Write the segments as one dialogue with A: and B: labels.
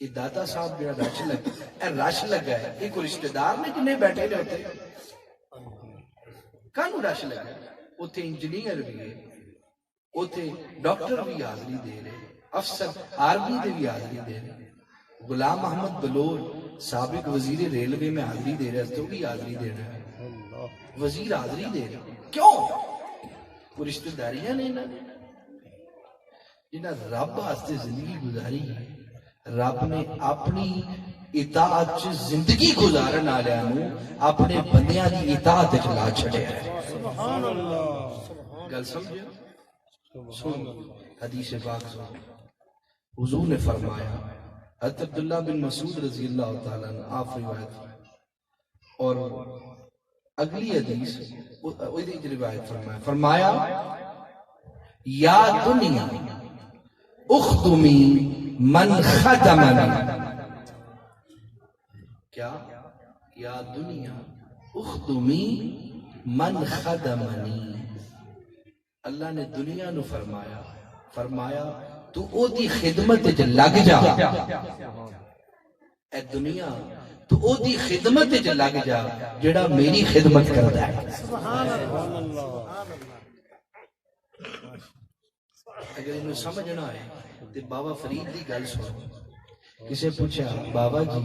A: یہ داتا صاحب جو رش لگا ہے، یہ کوئی رشتہ دار نے جنہیں بیٹھے نے ہوتے کانو رش لگا ہے؟ اتھے انجینئر بھی ہے، اتھے ڈاکٹر بھی حاضری دے رہے، افسر آرمی دے بھی حاضری دے رہے، غلام محمد بلور سابق وزیر ریلوے میں حاضری دے رہے تو بھی حاضری دے رہے ہیں، وزیر حاضری دے رہے کیوں؟ وہ رشتہ داریاں نے جنہاں رب آستے زندگی گزاری ہے، رب نے اپنی اطاعت چ زندگی گزارن والےاں نوں اپنے بندیاں دی اطاعت وچ لا چھڈیا ہے۔ سبحان اللہ، گل سمجھو؟ سن حدیث پاک سن، حضور نے فرمایا، حضرت عبداللہ بن مسعود رضی اللہ تعالیٰ عنہ آپ روایت، اور اگلی حدیث وہی روایت فرمایا یا دنیا اخدمی من خدمنی، کیا؟ یا دنیا اخدمی من خدمنی، اللہ نے دنیا نو فرمایا تو او دی خدمت وچ لگ جا، اے دنیا تو او دی خدمت وچ لگ جا جڑا میری خدمت کردا ہے۔ سبحان اللہ، اگر انہوں سمجھنا ہے تو بابا فرید دی گل سنو۔ کسے پوچھا بابا جی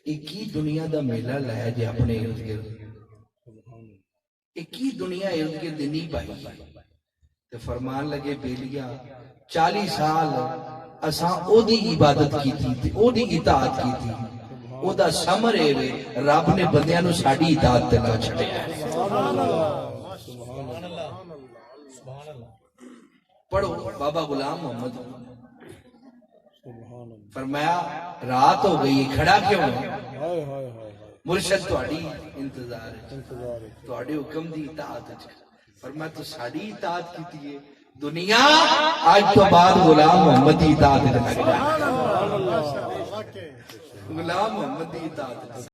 A: ایک ہی دنیا دا میلہ لائے جے اپنے ارد گرد، ایک ہی دنیا ارد گرد نہیں پائی، تو فرمان لگے بیلیا 40 سال اساں او دی عبادت کی تھی، او دی اطاعت کی تھی، او دا سمر اے وے رب نے بندیاں نو ساڈی اطاعت تے لا چھڈیا ہے۔ پڑھو بابا غلام محمد فرمایا رات ہو گئی کھڑا کیوں ہے؟ مرشد تہاڈی انتظار ہے، تہاڈے حکم دی اطاعت ہے۔ فرمایا تو ساڈی اطاعت کیتی ہے، دنیا آج تو بعد غلام محمد دی اطاعت لگ جائے، غلام محمد دی اطاعت